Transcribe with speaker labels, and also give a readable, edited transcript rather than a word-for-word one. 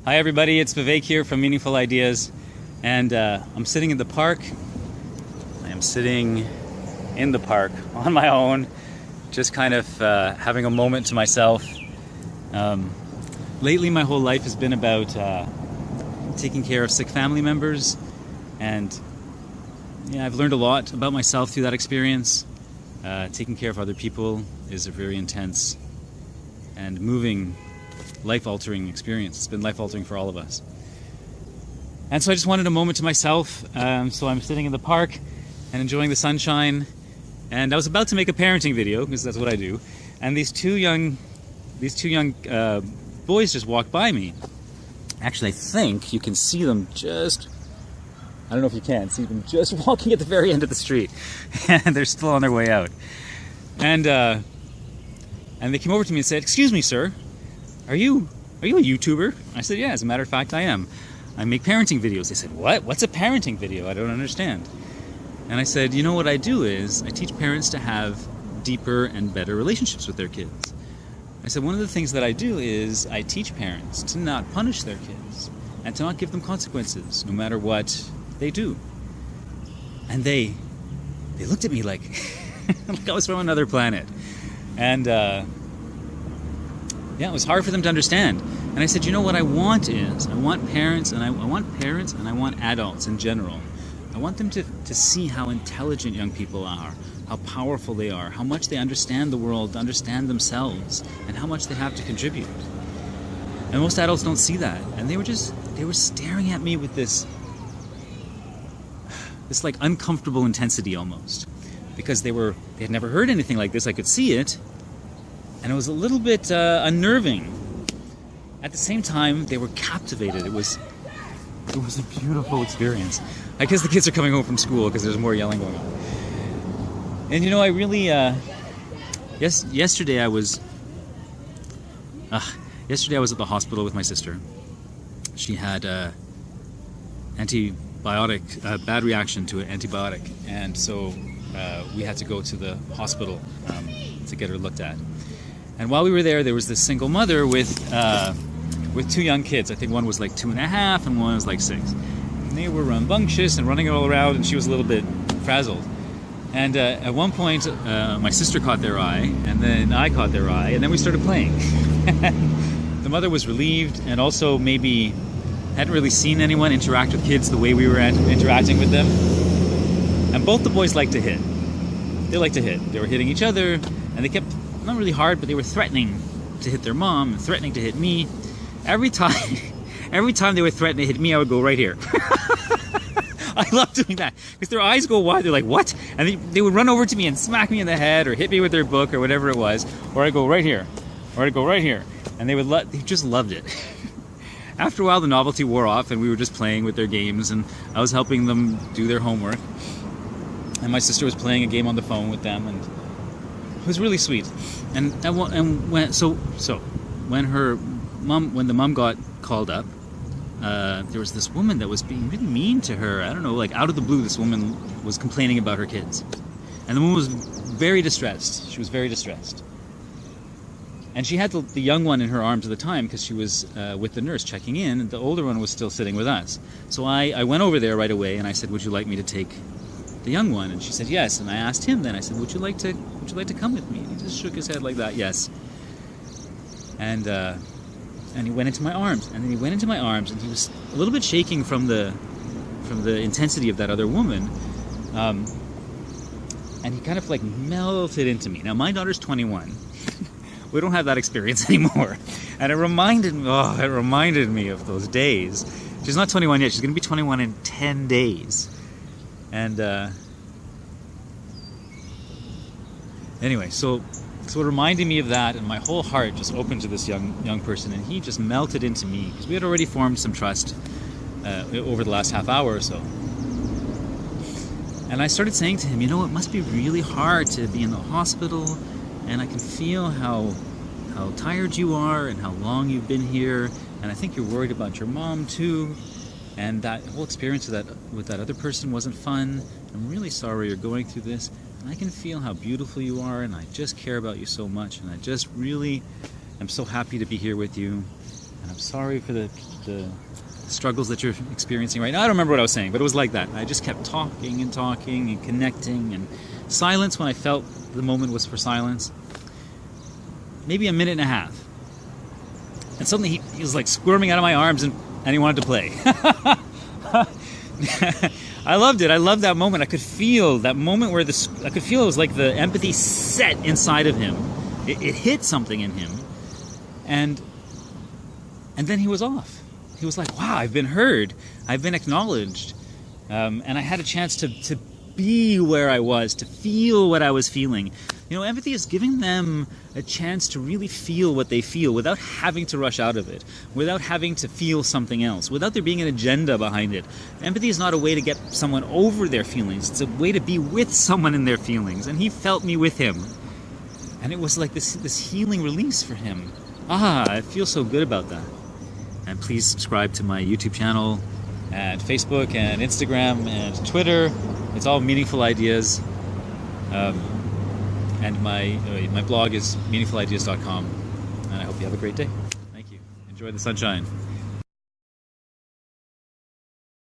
Speaker 1: Hi everybody, it's Vivek here from Meaningful Ideas, and I'm sitting in the park. I am sitting in the park on my own, just kind of having a moment to myself. Lately my whole life has been about taking care of sick family members, and yeah, I've learned a lot about myself through that experience. Taking care of other people is a very intense and moving, life-altering experience. It's been life-altering for all of us. And so I just wanted a moment to myself. So I'm sitting in the park and enjoying the sunshine. And I was about to make a parenting video, because that's what I do. And these two young boys just walked by me. Actually, I think you can see them just, I don't know if you can see them just walking at the very end of the street. And they're still on their way out. And they came over to me and said, "Excuse me, sir. Are you a YouTuber?" I said, "Yeah, as a matter of fact, I am. I make parenting videos." They said, "What? What's a parenting video? I don't understand." And I said, "You know what I do is I teach parents to have deeper and better relationships with their kids." I said, "One of the things that I do is I teach parents to not punish their kids and to not give them consequences, no matter what they do." And they looked at me like, like I was from another planet. And yeah, it was hard for them to understand. And I said, "You know what I want is, I want parents and I want adults in general. I want them to see how intelligent young people are, how powerful they are, how much they understand the world, understand themselves, and how much they have to contribute." And most adults don't see that. And they were staring at me with this like uncomfortable intensity almost. Because they had never heard anything like this. I could see it. And it was a little bit unnerving. At the same time, they were captivated. It was a beautiful experience. I guess the kids are coming home from school because there's more yelling going on. And you know, I really, yesterday I was at the hospital with my sister. She had bad reaction to an antibiotic, and so we had to go to the hospital to get her looked at. And while we were there was this single mother with two young kids. I think one was like 2.5 and one was like 6. And they were rambunctious and running all around, and she was a little bit frazzled. And at one point, my sister caught their eye, and then I caught their eye, and then we started playing. The mother was relieved, and also maybe hadn't really seen anyone interact with kids the way we were interacting with them. And both the boys like to hit. They like to hit. They were hitting each other, and they kept, not really hard, but they were threatening to hit their mom and threatening to hit me. Every time they were threatening to hit me, I would go right here. I love doing that because their eyes go wide. They're like, "What?" And they would run over to me and smack me in the head or hit me with their book or whatever it was. Or I'd go right here. Or I'd go right here. And they just loved it. After a while, the novelty wore off and we were just playing with their games, and I was helping them do their homework. And my sister was playing a game on the phone with them, and it was really sweet. And when the mom got called up, there was this woman that was being really mean to her. I don't know, like out of the blue, this woman was complaining about her kids. And the woman was very distressed. She was very distressed. And she had the young one in her arms at the time because she was with the nurse checking in, and the older one was still sitting with us. So I went over there right away and I said, "Would you like me to take the young one?" And she said yes. And I asked him then, I said, "Would you like to come with me?" And he just shook his head like that, "Yes." And he went into my arms. And then he went into my arms, and he was a little bit shaking from the intensity of that other woman. And he kind of like melted into me. Now my daughter's 21. We don't have that experience anymore. And it reminded me of those days. She's not 21 yet. She's going to be 21 in 10 days. And anyway, so it reminded me of that, and my whole heart just opened to this young person, and he just melted into me because we had already formed some trust over the last half hour or so. And I started saying to him, "You know, it must be really hard to be in the hospital, and I can feel how tired you are and how long you've been here, and I think you're worried about your mom too, and that whole experience with that other person wasn't fun. I'm really sorry you're going through this, and I can feel how beautiful you are, and I just care about you so much, and I just really am so happy to be here with you. And I'm sorry for the struggles that you're experiencing right now. I don't remember what I was saying, but it was like that. I just kept talking and talking and connecting, and silence when I felt the moment was for silence. Maybe a minute and a half. And suddenly he was like squirming out of my arms and he wanted to play. I loved it. I loved that moment. I could feel that moment where I could feel it was like the empathy set inside of him. It hit something in him. And then he was off. He was like, wow, I've been heard. I've been acknowledged. And I had a chance to be where I was, to feel what I was feeling. You know, empathy is giving them a chance to really feel what they feel without having to rush out of it, without having to feel something else, without there being an agenda behind it. Empathy is not a way to get someone over their feelings. It's a way to be with someone in their feelings. And he felt me with him. And it was like this healing release for him. I feel so good about that. And please subscribe to my YouTube channel and Facebook and Instagram and Twitter. It's all meaningful ideas. And my blog is meaningfulideas.com. And I hope you have a great day. Thank you. Enjoy the sunshine.